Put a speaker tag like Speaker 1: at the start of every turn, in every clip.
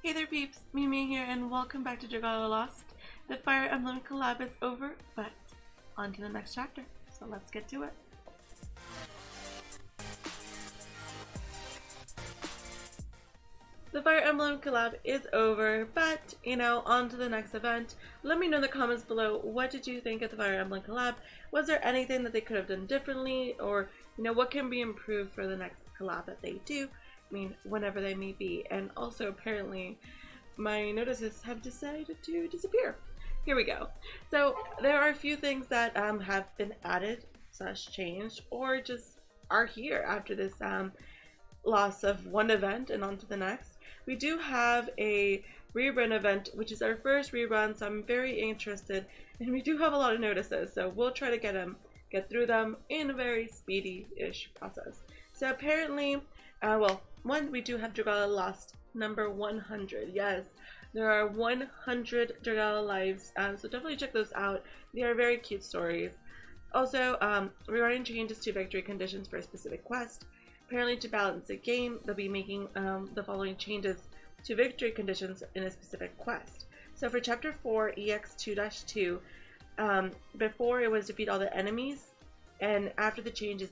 Speaker 1: Hey there peeps, mewmew here and welcome back to Dragalia Lost. The Fire Emblem collab is over, but on to the next chapter, so let's get to it. The Fire Emblem collab is over, but on to the next event. Let me know in the comments below, what did you think of the Fire Emblem collab? Was there anything that they could have done differently, or what can be improved for the next collab that they do? I mean, whenever they may be. And also, apparently, my notices have decided to disappear. Here we go. So, there are a few things that have been added / changed, or just are here after this loss of one event and on to the next. We do have a rerun event, which is our first rerun, so I'm very interested, and we do have a lot of notices, so we'll try to get through them in a very speedy-ish process. So apparently, one, we do have Dragalia Lost number 100. Yes, there are 100 Dragalia lives, so definitely check those out. They are very cute stories. Also, regarding changes to victory conditions for a specific quest. Apparently, to balance the game, they'll be making the following changes to victory conditions in a specific quest. So for Chapter 4, EX2-2, before it was defeat all the enemies, and after the change is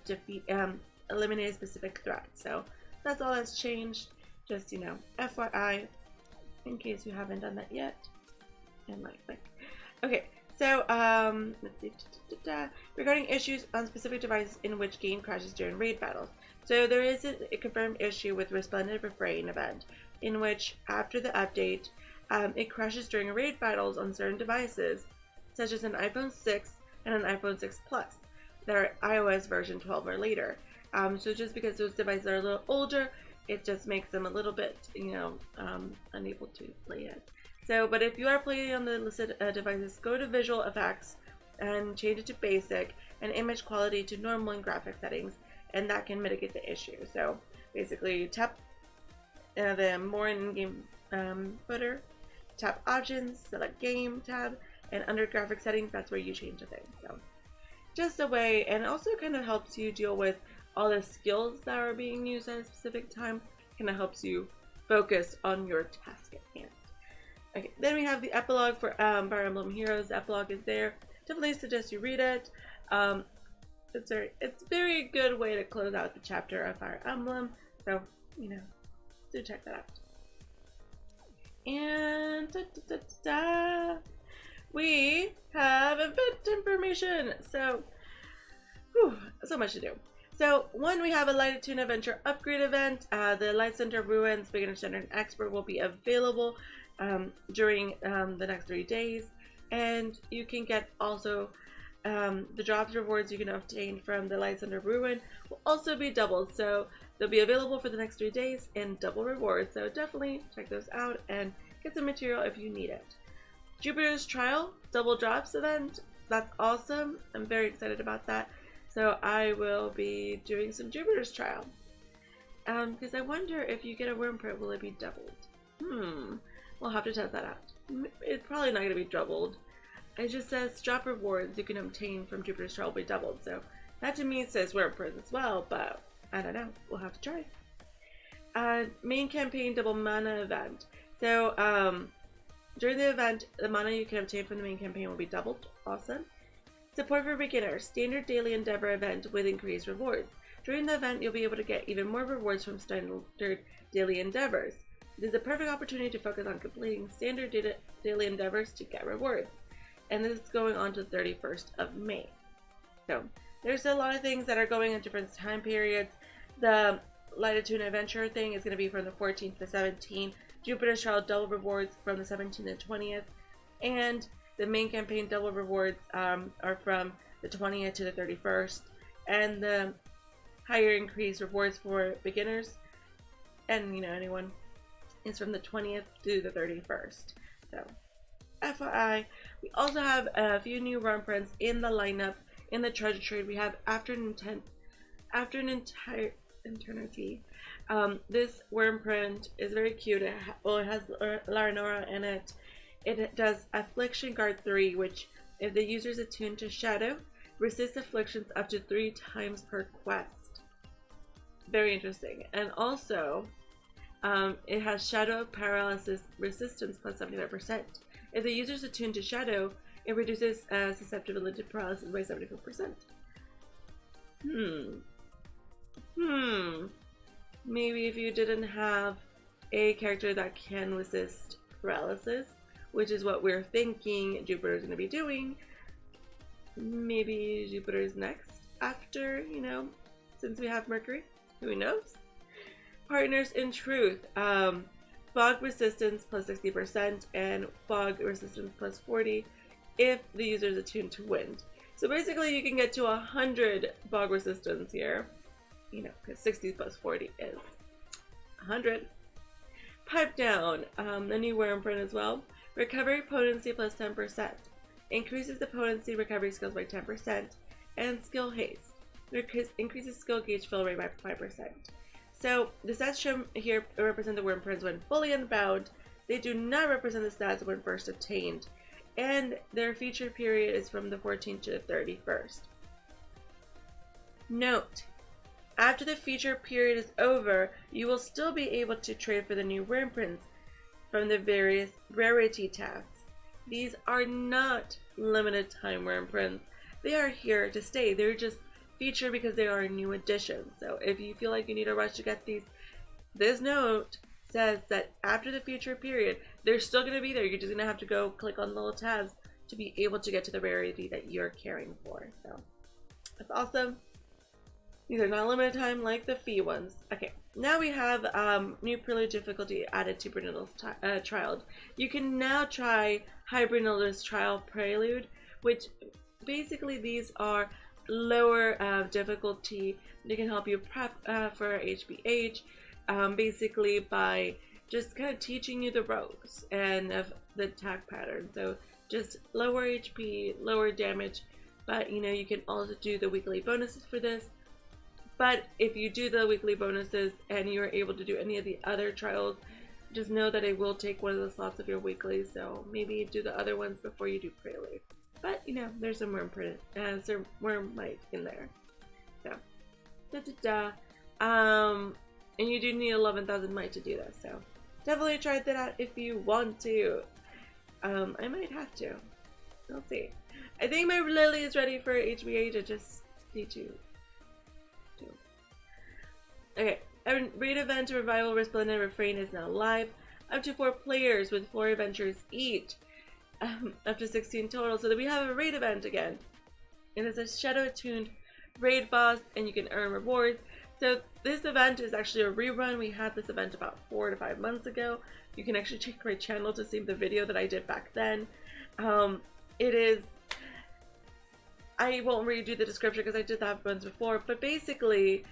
Speaker 1: eliminate a specific threat. So that's all that's changed. Just FYI, in case you haven't done that yet. And click. Okay, so let's see. Regarding issues on specific devices in which game crashes during raid battles. So there is a confirmed issue with Resplendent Refrain event, in which after the update, it crashes during raid battles on certain devices, such as an iPhone 6 and an iPhone 6 Plus, that are iOS version 12 or later. So just because those devices are a little older, it just makes them a little bit, unable to play it. So, but if you are playing on the listed devices, go to visual effects and change it to basic and image quality to normal in graphic settings, and that can mitigate the issue. So basically, tap the more in-game footer, tap options, select game tab, and under graphic settings, that's where you change the thing. So just a way, and it also kind of helps you deal with all the skills that are being used at a specific time. Kind of helps you focus on your task at hand. Okay, then we have the epilogue for Fire Emblem Heroes. The epilogue is there. Definitely suggest you read it. It's a very good way to close out the chapter of Fire Emblem. So, do check that out. And we have event information. So, so much to do. So, one, we have a Light Attune Adventure upgrade event. The Light Center Ruins Beginner, Standard, and Expert will be available during the next 3 days. And you can get also the drops rewards you can obtain from the Light Center Ruin will also be doubled. So, they'll be available for the next 3 days and double rewards. So, definitely check those out and get some material if you need it. Jupiter's Trial double drops event. That's awesome. I'm very excited about that. So I will be doing some Jupiter's Trial. Because I wonder if you get a worm print, will it be doubled? We'll have to test that out. It's probably not going to be doubled. It just says drop rewards you can obtain from Jupiter's Trial will be doubled. So that to me says worm print as well, but I don't know. We'll have to try. Main campaign double mana event. So during the event, the mana you can obtain from the main campaign will be doubled. Awesome. Support for beginners, standard daily endeavor event with increased rewards. During the event, you'll be able to get even more rewards from standard daily endeavors. It is a perfect opportunity to focus on completing standard daily endeavors to get rewards. And this is going on to the 31st of May. So, there's a lot of things that are going in different time periods. The Light Attune Adventure thing is going to be from the 14th to 17th. Jupiter's Trial double rewards from the 17th to 20th. And the main campaign double rewards are from the 20th to the 31st, and the higher increased rewards for beginners and anyone is from the 20th to the 31st. So, FYI, we also have a few new run prints in the lineup. In the treasure trade, we have after an entire eternity. This worm print is very cute. It has Larinora in it. It does Affliction Guard 3, which, if the user is attuned to Shadow, resists afflictions up to 3 times per quest. Very interesting. And also, It has shadow paralysis resistance plus 75%. If the user is attuned to shadow, it reduces susceptibility to paralysis by 74%. Maybe if you didn't have a character that can resist paralysis, which is what we're thinking Jupiter's going to be doing, maybe Jupiter's next after, you know, since we have Mercury. Who knows? Partners in Truth. Fog resistance plus 60% and fog resistance plus 40 if the user is attuned to wind. So basically you can get to 100 fog resistance here, you know, because 60 plus 40 is 100. Pipe Down, the new wear imprint as well. Recovery potency plus 10%. Increases the potency recovery skills by 10%. And Skill Haste. Increases skill gauge fill rate by 5%. So the stats shown here represent the worm prints when fully unbound. They do not represent the stats when first obtained. And their feature period is from the 14th to the 31st. Note, after the feature period is over, you will still be able to trade for the new worm prints from the various rarity tabs. These are not limited time worm prints. They are here to stay. They're just featured because they are a new addition. So if you feel like you need a rush to get these, this note says that after the feature period, they're still going to be there. You're just going to have to go click on the little tabs to be able to get to the rarity that you're caring for. So that's awesome. These are not limited time like the fee ones. Okay, now we have new Prelude difficulty added to Brunhilde's Trial. You can now try High Brunhilde's Trial Prelude, which basically these are lower difficulty. They can help you prep for HBH, basically by just kind of teaching you the ropes and of the attack pattern. So just lower HP, lower damage, but you know, you can also do the weekly bonuses for this. But if you do the weekly bonuses and you're able to do any of the other trials, just know that it will take one of the slots of your weekly, so maybe do the other ones before you do Prelude. But you know, there's some worm print, some worm might in there. So, and you do need 11,000 might to do this. So definitely try that out if you want to. I might have to. We'll see. I think my Lily is ready for HBH. I just need to. Okay, a raid event Revival Resplendent Refrain is now live. Up to 4 players with 4 adventures each. Up to 16 total, so that we have a raid event again. It is a shadow attuned raid boss and you can earn rewards. So this event is actually a rerun. We had this event about 4 to 5 months ago. You can actually check my channel to see the video that I did back then. It is, I won't redo the description because I did that once before, but basically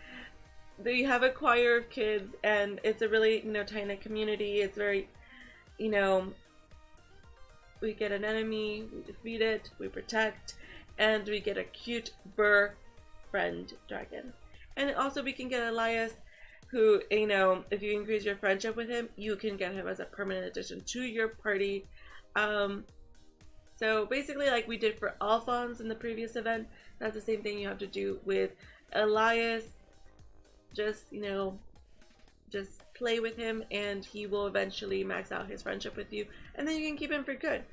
Speaker 1: they have a choir of kids and it's a really, you know, tight-knit community. It's very, you know, we get an enemy, we defeat it, we protect, and we get a cute burr friend dragon. And also we can get Elias, who, you know, if you increase your friendship with him, you can get him as a permanent addition to your party. So basically, like we did for Alphonse in the previous event, that's the same thing you have to do with Elias. Just, you know, just play with him and he will eventually max out his friendship with you, and then you can keep him for good.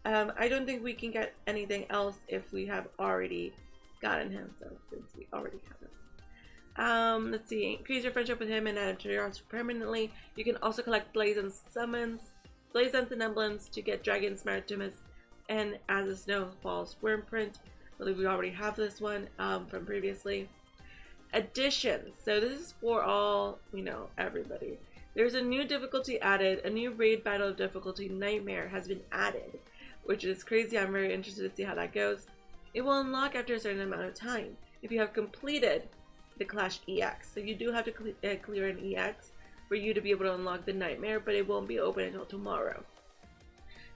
Speaker 1: I don't think we can get anything else if we have already gotten him, so since we already have him. Let's see, increase your friendship with him and add him to your roster permanently. You can also collect blazon summons, blazons and emblems to get Dragon's Maritimus and As the Snow Falls worm print. I believe we already have this one from previously. Additions. So this is for all, you know, everybody. There's a new difficulty added. A new raid battle difficulty, Nightmare, has been added, which is crazy. I'm very interested to see how that goes. It will unlock after a certain amount of time if you have completed the Clash EX. So you do have to clear an EX for you to be able to unlock the Nightmare, but it won't be open until tomorrow.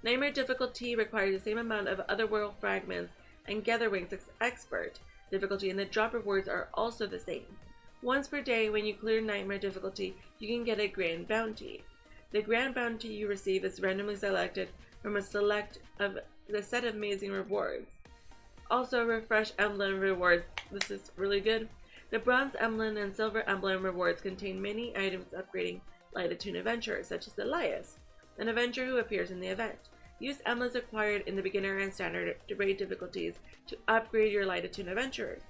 Speaker 1: Nightmare difficulty requires the same amount of Otherworld fragments and Gatherwings Expert difficulty, and the drop rewards are also the same. Once per day, when you clear Nightmare difficulty, you can get a Grand Bounty. The Grand Bounty you receive is randomly selected from a select of the set of amazing rewards. Also, refresh emblem rewards. This is really good. The Bronze Emblem and Silver Emblem rewards contain many items upgrading light attuned adventurers, such as Elias, an adventurer who appears in the event. Use emblems acquired in the beginner and standard raid difficulties to upgrade your light attuned adventurers.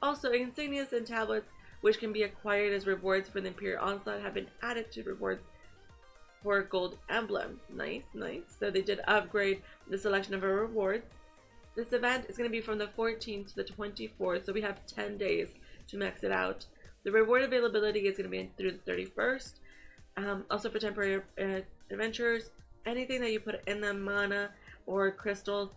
Speaker 1: Also, insignias and tablets, which can be acquired as rewards for the Imperial Onslaught, have been added to rewards for gold emblems. Nice, nice. So they did upgrade the selection of our rewards. This event is going to be from the 14th to the 24th, so we have 10 days to max it out. The reward availability is going to be through the 31st. Also for temporary adventurers, anything that you put in them, mana or crystals,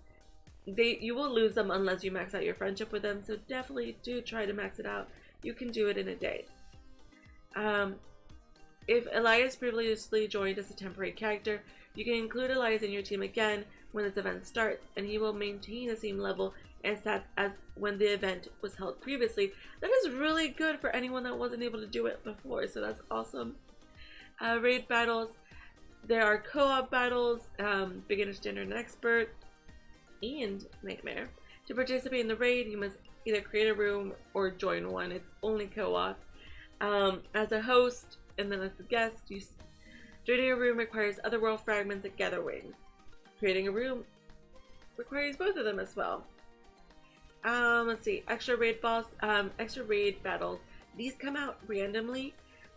Speaker 1: you will lose them unless you max out your friendship with them, so definitely do try to max it out. You can do it in a day. If Elias previously joined as a temporary character, you can include Elias in your team again when this event starts, and he will maintain the same level and stats as when the event was held previously. That is really good for anyone that wasn't able to do it before, so that's awesome. Raid battles. There are co-op battles, beginner, standard, and expert, and nightmare. To participate in the raid, you must either create a room or join one. It's only co-op. As a host, and then as a guest, joining a room requires other world fragments and gather wings. Creating a room requires both of them as well. Let's see, extra raid battles. These come out randomly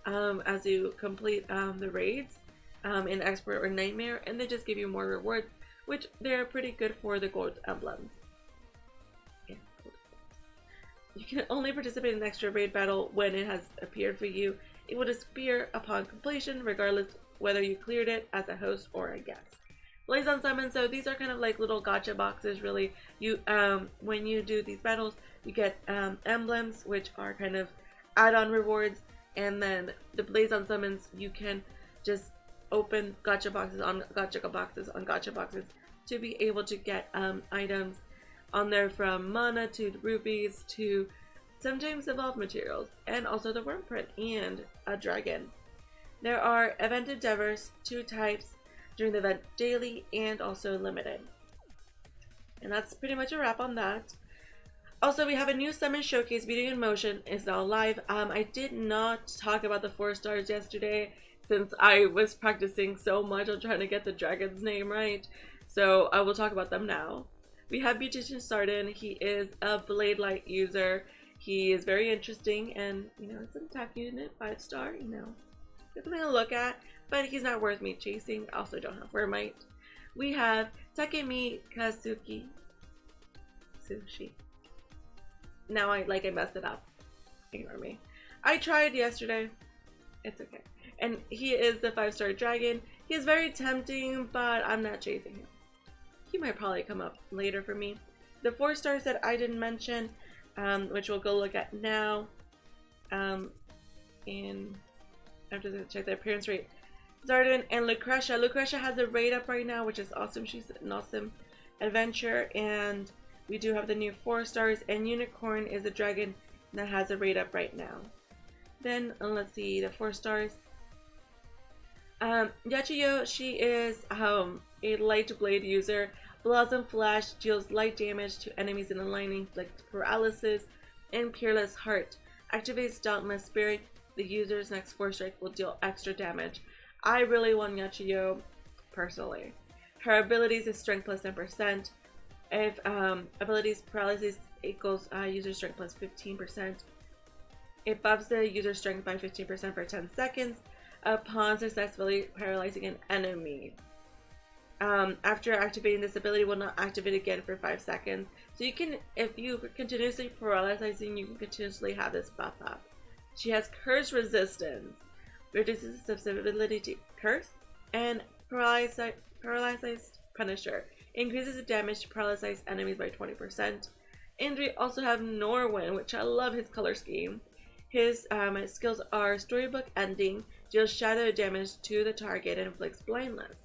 Speaker 1: as you complete the raids in expert or nightmare, and they just give you more rewards, which they're pretty good for the gold emblems. Yeah, you can only participate in an extra raid battle when it has appeared for you. It will disappear upon completion, regardless whether you cleared it as a host or a guest. Blaze on summon. So these are kind of like little gacha boxes, really. You when you do these battles, you get emblems, which are kind of add-on rewards, and then the blaze on summons, you can just open gacha boxes on gacha boxes on gacha boxes to be able to get items on there, from mana to rupees to sometimes evolved materials, and also the worm print and a dragon. There are event endeavors, 2 types during the event, daily and also limited. And that's pretty much a wrap on that. Also, we have a new summon showcase video in motion. Is now live. I did not talk about the 4 stars yesterday since I was practicing so much on trying to get the dragon's name right. So I will talk about them now. We have beautician Zardin. He is a blade light user. He is very interesting, and it's an attack unit, 5 star, it's something to look at, but he's not worth me chasing. I also don't have Wearmite. We have takemikazuchi. Sushi. Now I messed it up. Ignore me. I tried yesterday. It's okay. And he is the 5-star dragon. He is very tempting, but I'm not chasing him. He might probably come up later for me. The 4 stars that I didn't mention, which we'll go look at now, and I have to check the appearance rate. Zardin and Lucretia. Lucretia has a raid up right now, which is awesome. She's an awesome adventure, and we do have the new 4 stars, and Unicorn is a dragon that has a raid up right now. Then let's see the 4 stars. Yachiyo, she is a light blade user. Blossom Flash deals light damage to enemies in a line, inflicts paralysis, and Peerless Heart activates Dauntless Spirit. The user's next 4 strike will deal extra damage. I really want Yachiyo personally. Her abilities is strength plus 10%. If abilities paralysis equals user strength plus 15%. It buffs the user strength by 15% for 10 seconds upon successfully paralyzing an enemy. After activating this ability, will not activate again for 5 seconds. So you can, if you continuously paralyzing, you can continuously have this buff up. She has curse resistance, reduces susceptibility to curse, and paralyzed Punisher increases the damage to paralyzed enemies by 20%. And we also have Norwin, which I love his color scheme. His skills are Storybook Ending, deals shadow damage to the target and inflicts blindness.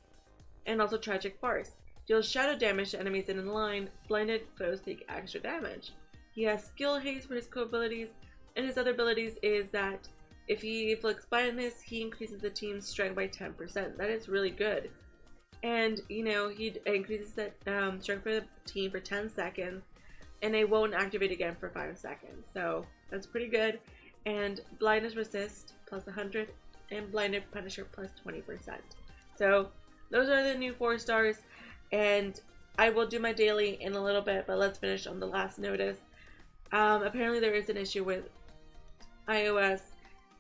Speaker 1: And also Tragic Farce, deals shadow damage to enemies in a line. Blinded foes take extra damage. He has Skill Haste for his co-abilities, and his other abilities is that if he inflicts blindness, he increases the team's strength by 10%. That is really good. And he increases that strength for the team for 10 seconds, and it won't activate again for 5 seconds. So that's pretty good. And blindness resist plus 100 and Blinded Punisher plus 20%. So those are the new 4 stars, and I will do my daily in a little bit, but let's finish on the last notice. Apparently there is an issue with iOS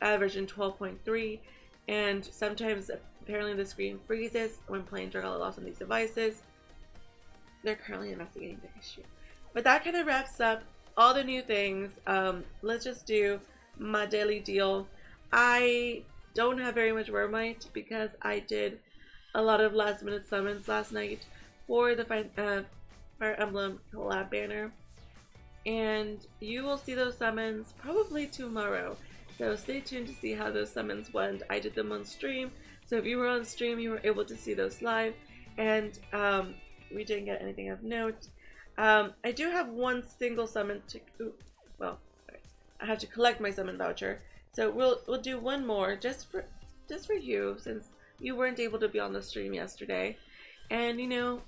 Speaker 1: version 12.3, and sometimes apparently the screen freezes when playing Dragalia Lost on these devices. They're currently investigating the issue. But that kind of wraps up all the new things. Let's just do my daily deal. I don't have very much Wormite because I did a lot of last minute summons last night for the Fire Emblem collab banner. And you will see those summons probably tomorrow. So stay tuned to see how those summons went. I did them on stream. So if you were on stream, you were able to see those live. And we didn't get anything of note. I do have one single summon to... well, I have to collect my summon voucher. So we'll do one more just for you, since you weren't able to be on the stream yesterday. And you know,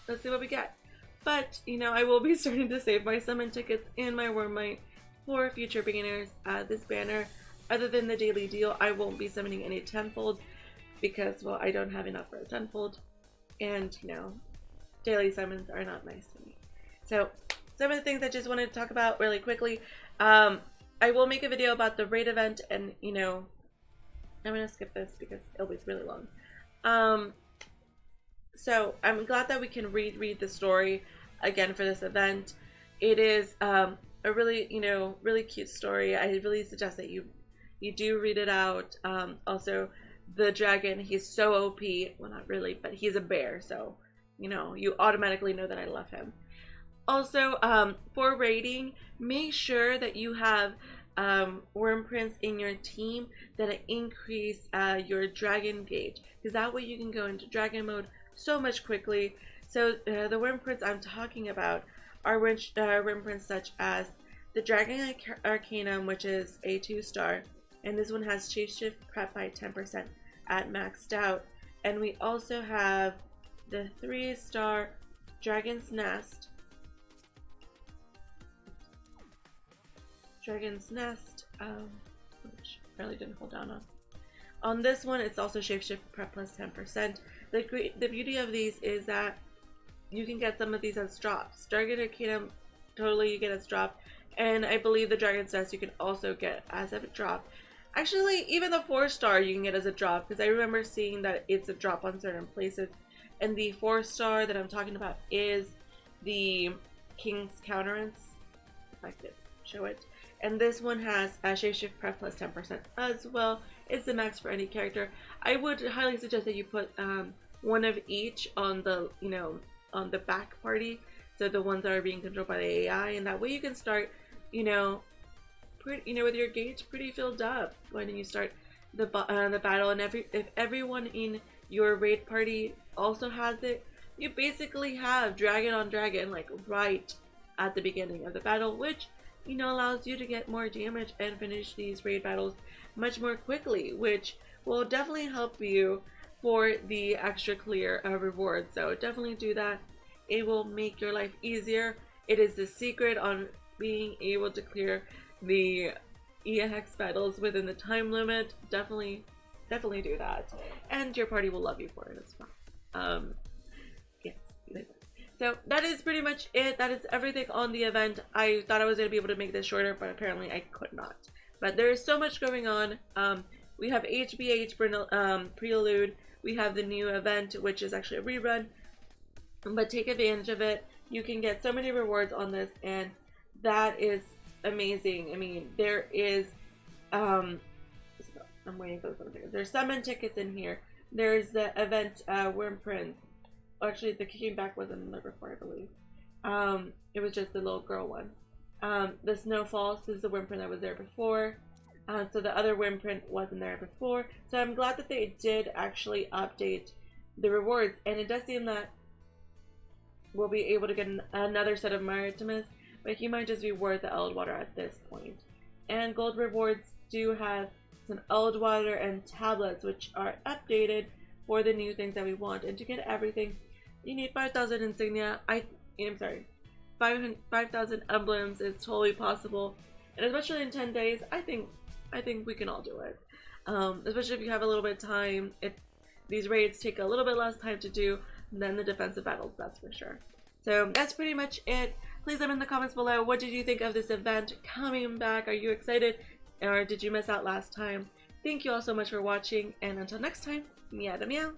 Speaker 1: let's see what we get. But you know, I will be starting to save my summon tickets and my Wormite for future beginners. This banner, other than the daily deal, I won't be summoning any tenfold because, well, I don't have enough for a tenfold, and you know, daily summons are not nice to me. So some of the things I just wanted to talk about really quickly. I will make a video about the raid event, and you know, I'm gonna skip this because it'll be really long. So I'm glad that we can read the story again for this event. It is a really, you know, really cute story. I really suggest that you do read it out. Also, the dragon, he's so OP. Well, not really, but he's a bear, so you know, you automatically know that I love him. Also, for raiding, make sure that you have worm prints in your team that increase your dragon gauge, because that way you can go into dragon mode so much quickly. So the worm prints I'm talking about are worm prints such as the Dragon Arcanum, which is a 2-star, and this one has Shapeshift prep by 10% at maxed out. And we also have the 3-star Dragon's Nest. Which I really didn't hold down on. On this one, it's also Shapeshift prep plus 10%. The beauty of these is that you can get some of these as drops. Dragon Arcanum, totally you get as drop, and I believe the Dragon's Nest you can also get as a drop. Actually, even the 4-star you can get as a drop, because I remember seeing that it's a drop on certain places. And the 4-star that I'm talking about is the King's Countenance, if I could show it. And this one has a Shapeshift prep plus 10% as well. It's the max for any character. I would highly suggest that you put one of each on the, you know, on the back party, so the ones that are being controlled by the AI, and that way you can start, you know, with your gauge pretty filled up when you start the battle. And if everyone in your raid party also has it, you basically have dragon on dragon, like right at the beginning of the battle, which, you know, allows you to get more damage and finish these raid battles much more quickly, which will definitely help you for the extra clear rewards. So definitely do that. It will make your life easier. It is the secret on being able to clear the EX battles within the time limit. Definitely do that, and your party will love you for it as well. Yes. So that is pretty much it. That is everything on the event. I thought I was going to be able to make this shorter, but apparently I could not. But there is so much going on. We have HBH Prelude. We have the new event, which is actually a rerun. But take advantage of it. You can get so many rewards on this, and that is amazing. I mean, there is... I'm waiting for the summon tickets. There's summon tickets in here. There's the event Worm Prince. Actually, the kicking back wasn't in there before, I believe. It was just the little girl one. The Snowfalls is the Worm Print that was there before. So the other Worm Print wasn't there before. So I'm glad that they did actually update the rewards. And it does seem that we'll be able to get another set of Maritimus, but he might just reward the Eldwater at this point. And gold rewards do have some Eldwater and tablets, which are updated for the new things that we want. And to get everything, you need 5,000 insignia. I'm sorry, 5,000 emblems is totally possible, and especially in 10 days, I think we can all do it. especially if you have a little bit of time. These raids take a little bit less time to do than the defensive battles, that's for sure. So that's pretty much it. Please let me in the comments below, what did you think of this event coming back? Are you excited, or did you miss out last time? Thank you all so much for watching, and until next time, meow to meow.